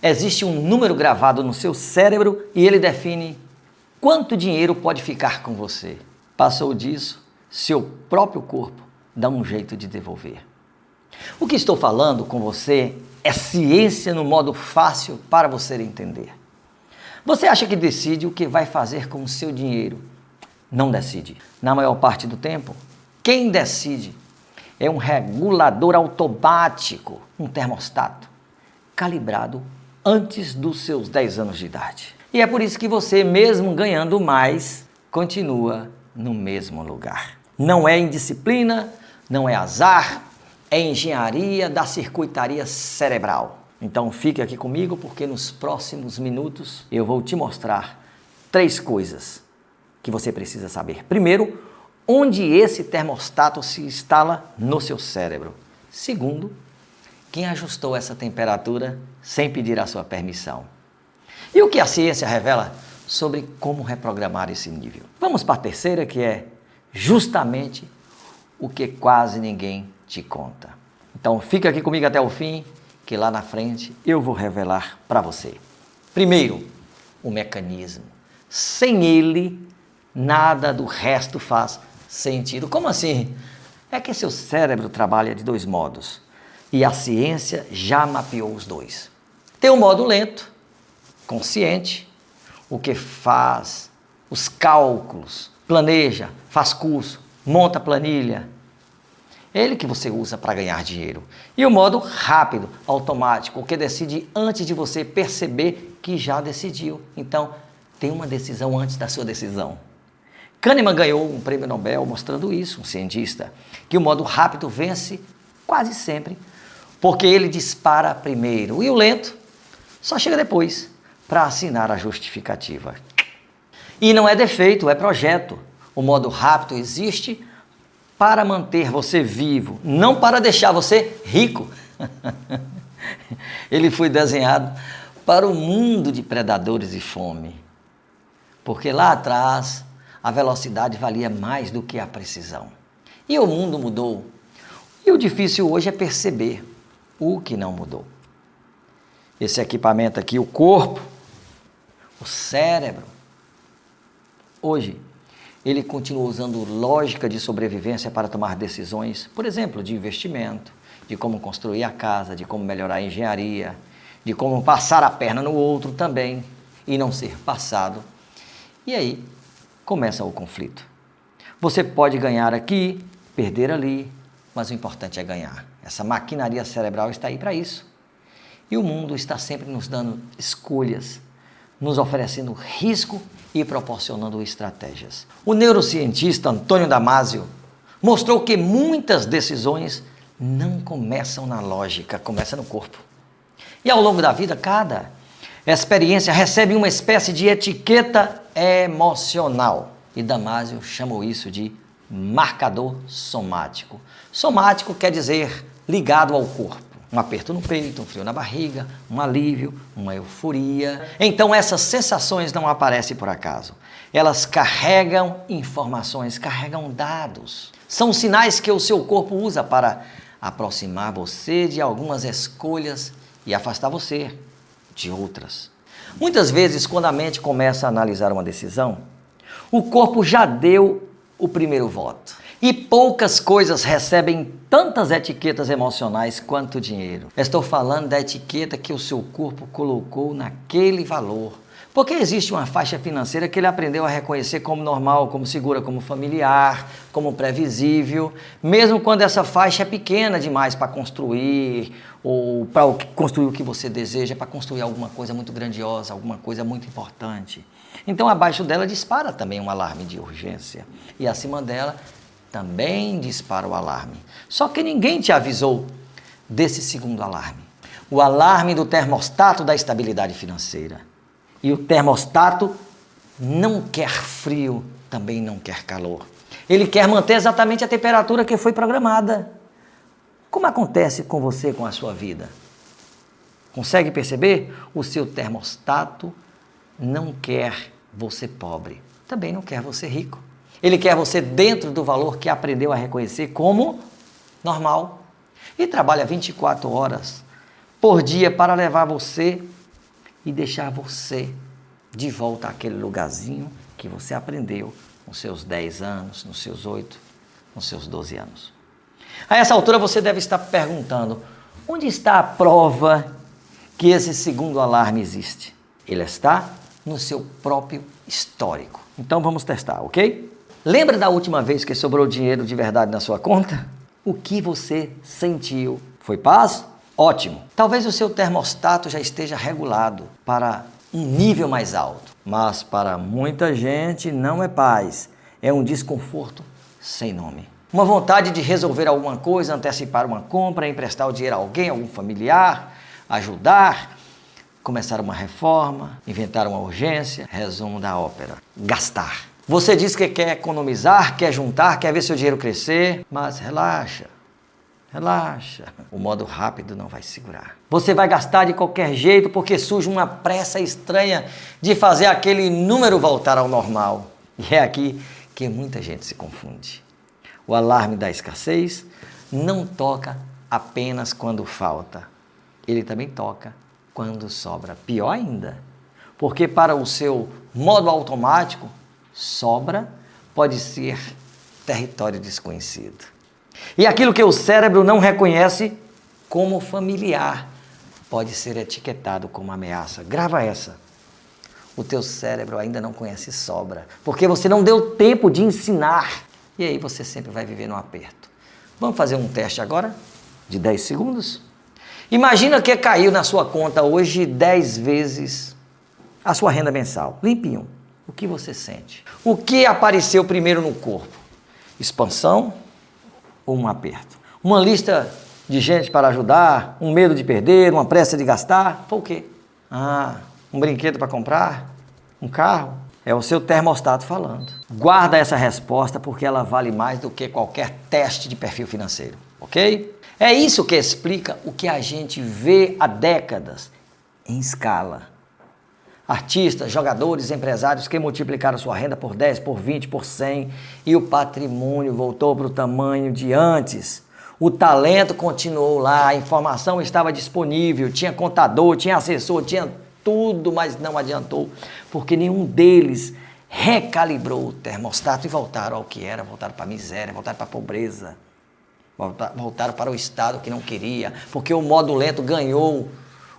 Existe um número gravado no seu cérebro e ele define quanto dinheiro pode ficar com você. Passou disso, seu próprio corpo dá um jeito de devolver. O que estou falando com você é ciência no modo fácil para você entender. Você acha que decide o que vai fazer com o seu dinheiro? Não decide. Na maior parte do tempo, quem decide é um regulador automático, um termostato, calibrado antes dos seus 10 anos de idade. E é por isso que você, mesmo ganhando mais, continua no mesmo lugar. Não é indisciplina, não é azar, é engenharia da circuitaria cerebral. Então fique aqui comigo porque nos próximos minutos eu vou te mostrar 3 coisas que você precisa saber. Primeiro, onde esse termostato se instala no seu cérebro. Segundo, quem ajustou essa temperatura sem pedir a sua permissão. E o que a ciência revela sobre como reprogramar esse nível. Vamos para a terceira, que é justamente o que quase ninguém te conta. Então fica aqui comigo até o fim, que lá na frente eu vou revelar para você. Primeiro, o mecanismo. Sem ele, nada do resto faz sentido. Como assim? É que seu cérebro trabalha de 2 modos. E a ciência já mapeou os 2. Tem o modo lento, consciente, o que faz os cálculos, planeja, faz curso, monta planilha. Ele que você usa para ganhar dinheiro. E o modo rápido, automático, o que decide antes de você perceber que já decidiu. Então, tem uma decisão antes da sua decisão. Kahneman ganhou um prêmio Nobel mostrando isso, um cientista, que o modo rápido vence quase sempre, porque ele dispara primeiro. E o lento só chega depois para assinar a justificativa. E não é defeito, é projeto. O modo rápido existe para manter você vivo, não para deixar você rico. Ele foi desenhado para o mundo de predadores e fome. Porque lá atrás a velocidade valia mais do que a precisão. E o mundo mudou. E o difícil hoje é perceber o que não mudou. Esse equipamento aqui, o corpo, o cérebro, hoje, ele continua usando lógica de sobrevivência para tomar decisões, por exemplo, de investimento, de como construir a casa, de como melhorar a engenharia, de como passar a perna no outro também e não ser passado. E aí começa o conflito. Você pode ganhar aqui, perder ali, mas o importante é ganhar. Essa maquinaria cerebral está aí para isso. E o mundo está sempre nos dando escolhas, nos oferecendo risco e proporcionando estratégias. O neurocientista Antônio Damasio mostrou que muitas decisões não começam na lógica, começam no corpo. E ao longo da vida, cada experiência recebe uma espécie de etiqueta emocional. E Damasio chamou isso de marcador somático. Somático quer dizer ligado ao corpo. Um aperto no peito, um frio na barriga, um alívio, uma euforia. Então essas sensações não aparecem por acaso. Elas carregam informações, carregam dados. São sinais que o seu corpo usa para aproximar você de algumas escolhas e afastar você de outras. Muitas vezes, quando a mente começa a analisar uma decisão, o corpo já deu o primeiro voto. E poucas coisas recebem tantas etiquetas emocionais quanto o dinheiro. Estou falando da etiqueta que o seu corpo colocou naquele valor. Porque existe uma faixa financeira que ele aprendeu a reconhecer como normal, como segura, como familiar, como previsível, mesmo quando essa faixa é pequena demais para construir, ou para construir o que você deseja, para construir alguma coisa muito grandiosa, alguma coisa muito importante. Então, abaixo dela dispara também um alarme de urgência. E acima dela também dispara o alarme. Só que ninguém te avisou desse segundo alarme. O alarme do termostato da estabilidade financeira. E o termostato não quer frio, também não quer calor. Ele quer manter exatamente a temperatura que foi programada. Como acontece com você, com a sua vida? Consegue perceber? O seu termostato não quer você pobre, também não quer você rico. Ele quer você dentro do valor que aprendeu a reconhecer como normal. E trabalha 24 horas por dia para levar você e deixar você de volta àquele lugarzinho que você aprendeu nos seus 10 anos, nos seus 8, nos seus 12 anos. A essa altura você deve estar perguntando, onde está a prova que esse segundo alarme existe? Ele está no seu próprio histórico. Então vamos testar, ok? Lembra da última vez que sobrou dinheiro de verdade na sua conta? O que você sentiu? Foi paz? Ótimo. Talvez o seu termostato já esteja regulado para um nível mais alto, mas para muita gente não é paz, é um desconforto sem nome. Uma vontade de resolver alguma coisa, antecipar uma compra, emprestar o dinheiro a alguém, algum familiar, ajudar, começar uma reforma, inventar uma urgência. Resumo da ópera: gastar. Você diz que quer economizar, quer juntar, quer ver seu dinheiro crescer, mas relaxa. Relaxa, o modo rápido não vai segurar. Você vai gastar de qualquer jeito porque surge uma pressa estranha de fazer aquele número voltar ao normal. E é aqui que muita gente se confunde. O alarme da escassez não toca apenas quando falta. Ele também toca quando sobra. Pior ainda, porque para o seu modo automático, sobra pode ser território desconhecido. E aquilo que o cérebro não reconhece como familiar pode ser etiquetado como ameaça. Grava essa. O teu cérebro ainda não conhece sobra, porque você não deu tempo de ensinar. E aí você sempre vai viver no aperto. Vamos fazer um teste agora, de 10 segundos? Imagina que caiu na sua conta hoje 10 vezes a sua renda mensal, limpinho. O que você sente? O que apareceu primeiro no corpo? Expansão ou um aperto? Uma lista de gente para ajudar, um medo de perder, uma pressa de gastar? Foi o quê? Um brinquedo para comprar? Um carro? É o seu termostato falando. Guarda essa resposta porque ela vale mais do que qualquer teste de perfil financeiro, ok? É isso que explica o que a gente vê há décadas em escala. Artistas, jogadores, empresários que multiplicaram sua renda por 10, por 20, por 100 e o patrimônio voltou para o tamanho de antes. O talento continuou lá, a informação estava disponível, tinha contador, tinha assessor, tinha tudo, mas não adiantou, porque nenhum deles recalibrou o termostato e voltaram ao que era, voltaram para a miséria, voltaram para a pobreza, voltaram para o estado que não queria, porque o modo lento ganhou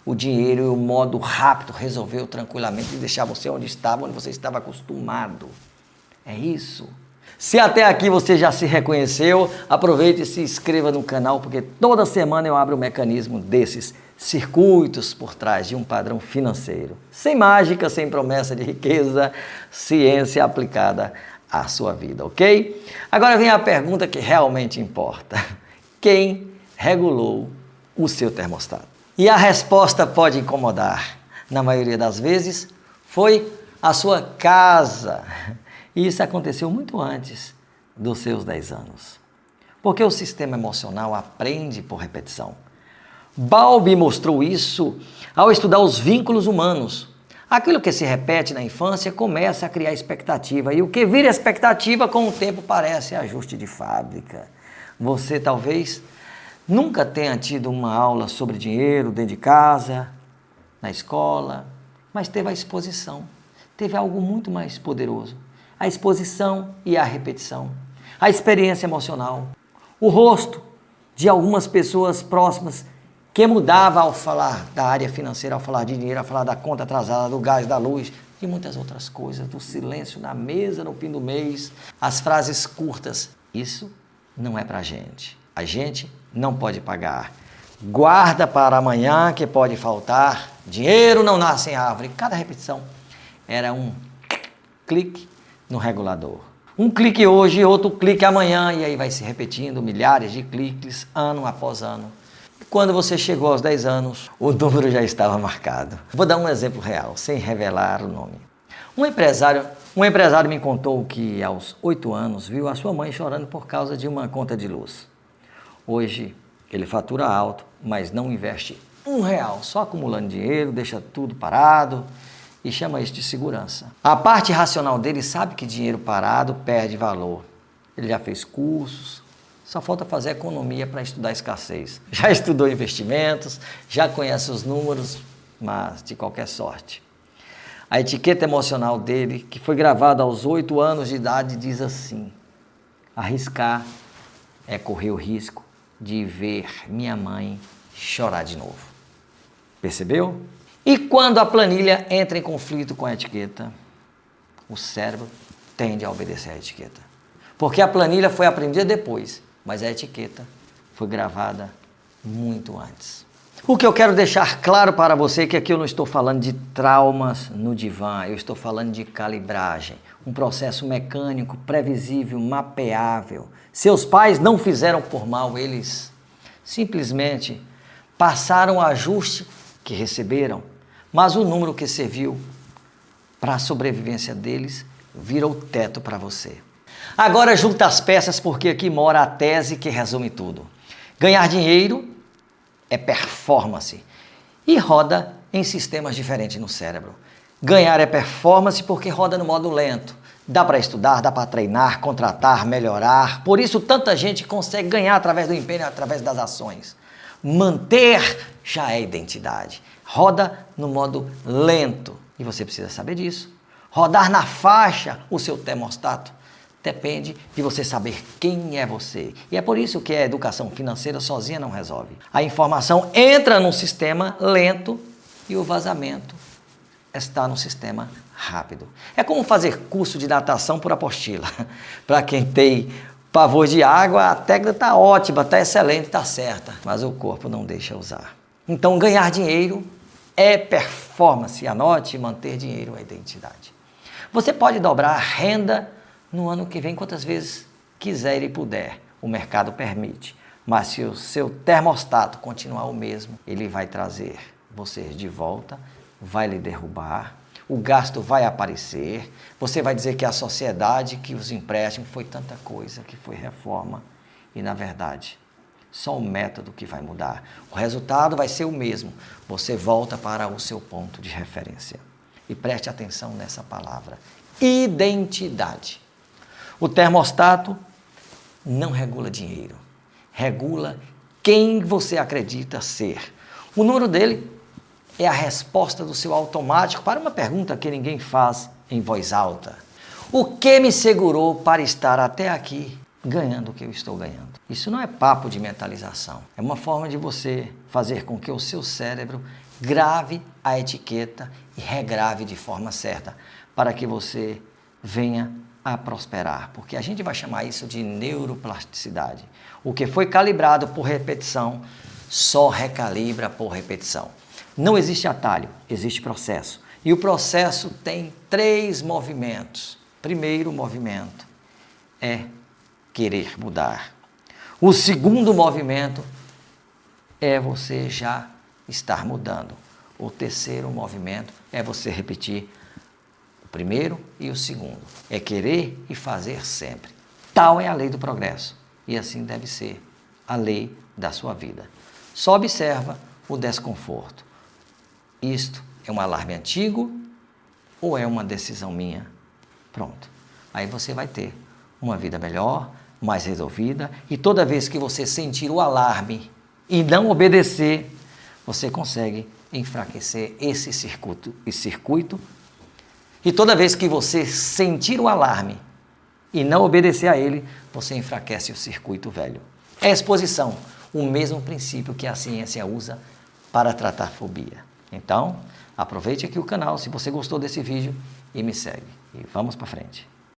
o dinheiro e o modo rápido resolveu tranquilamente deixar você onde você estava acostumado. É isso. Se até aqui você já se reconheceu, aproveite e se inscreva no canal, porque toda semana eu abro um mecanismo desses circuitos por trás de um padrão financeiro. Sem mágica, sem promessa de riqueza, ciência aplicada à sua vida, ok? Agora vem a pergunta que realmente importa. Quem regulou o seu termostato? E a resposta pode incomodar. Na maioria das vezes, foi a sua casa. E isso aconteceu muito antes dos seus 10 anos. Porque o sistema emocional aprende por repetição. Bowlby mostrou isso ao estudar os vínculos humanos. Aquilo que se repete na infância começa a criar expectativa. E o que vira expectativa com o tempo parece ajuste de fábrica. Você talvez nunca tenha tido uma aula sobre dinheiro dentro de casa, na escola, mas teve a exposição. Teve algo muito mais poderoso. A exposição e a repetição. A experiência emocional. O rosto de algumas pessoas próximas que mudava ao falar da área financeira, ao falar de dinheiro, ao falar da conta atrasada, do gás, da luz e muitas outras coisas, do silêncio na mesa no fim do mês, as frases curtas. Isso não é pra gente. A gente não pode pagar. Guarda para amanhã que pode faltar. Dinheiro não nasce em árvore. Cada repetição era um clique no regulador. Um clique hoje, outro clique amanhã, e aí vai se repetindo milhares de cliques, ano após ano. E quando você chegou aos 10 anos, o número já estava marcado. Vou dar um exemplo real, sem revelar o nome. Um empresário me contou que aos 8 anos viu a sua mãe chorando por causa de uma conta de luz. Hoje ele fatura alto, mas não investe R$1, só acumulando dinheiro, deixa tudo parado e chama isso de segurança. A parte racional dele sabe que dinheiro parado perde valor. Ele já fez cursos, só falta fazer economia para estudar escassez. Já estudou investimentos, já conhece os números mas de qualquer sorte. A etiqueta emocional dele, que foi gravada aos 8 anos de idade, diz assim: arriscar é correr o risco de ver minha mãe chorar de novo. Percebeu? E quando a planilha entra em conflito com a etiqueta, o cérebro tende a obedecer à etiqueta. Porque a planilha foi aprendida depois, mas a etiqueta foi gravada muito antes. O que eu quero deixar claro para você é que aqui eu não estou falando de traumas no divã, eu estou falando de calibragem, um processo mecânico, previsível, mapeável. Seus pais não fizeram por mal, eles simplesmente passaram o ajuste que receberam, mas o número que serviu para a sobrevivência deles virou teto para você. Agora junta as peças, porque aqui mora a tese que resume tudo. Ganhar dinheiro é performance e roda em sistemas diferentes no cérebro. Ganhar é performance porque roda no modo lento. Dá para estudar, dá para treinar, contratar, melhorar. Por isso tanta gente consegue ganhar através do empenho, através das ações. Manter já é identidade. Roda no modo lento e você precisa saber disso. Rodar na faixa o seu termostato depende de você saber quem é você. E é por isso que a educação financeira sozinha não resolve. A informação entra num sistema lento e o vazamento está no sistema rápido. É como fazer curso de natação por apostila. Para quem tem pavor de água, a técnica está ótima, está excelente, está certa, mas o corpo não deixa usar. Então, ganhar dinheiro é performance. Anote, manter dinheiro é identidade. Você pode dobrar a renda no ano que vem quantas vezes quiser e puder. O mercado permite. Mas se o seu termostato continuar o mesmo, ele vai trazer você de volta, vai lhe derrubar, o gasto vai aparecer, você vai dizer que a sociedade, que os empréstimos foi tanta coisa, que foi reforma. E na verdade, só o método que vai mudar. O resultado vai ser o mesmo. Você volta para o seu ponto de referência. E preste atenção nessa palavra: identidade. O termostato não regula dinheiro, regula quem você acredita ser. O número dele é a resposta do seu automático para uma pergunta que ninguém faz em voz alta. O que me segurou para estar até aqui ganhando o que eu estou ganhando? Isso não é papo de mentalização, é uma forma de você fazer com que o seu cérebro grave a etiqueta e regrave de forma certa, para que você venha a prosperar, porque a gente vai chamar isso de neuroplasticidade. O que foi calibrado por repetição só recalibra por repetição. Não existe atalho, existe processo. E o processo tem 3 movimentos. Primeiro movimento é querer mudar. O segundo movimento é você já estar mudando. O terceiro movimento é você repetir o primeiro e o segundo. É querer e fazer sempre. Tal é a lei do progresso. E assim deve ser a lei da sua vida. Só observa o desconforto. Isto é um alarme antigo ou é uma decisão minha? Pronto. Aí você vai ter uma vida melhor, mais resolvida, e toda vez que você sentir o alarme e não obedecer, você consegue enfraquecer esse circuito. E toda vez que você sentir o alarme e não obedecer a ele, você enfraquece o circuito velho. É exposição, o mesmo princípio que a ciência usa para tratar fobia. Então, aproveite aqui o canal se você gostou desse vídeo e me segue. E vamos para frente.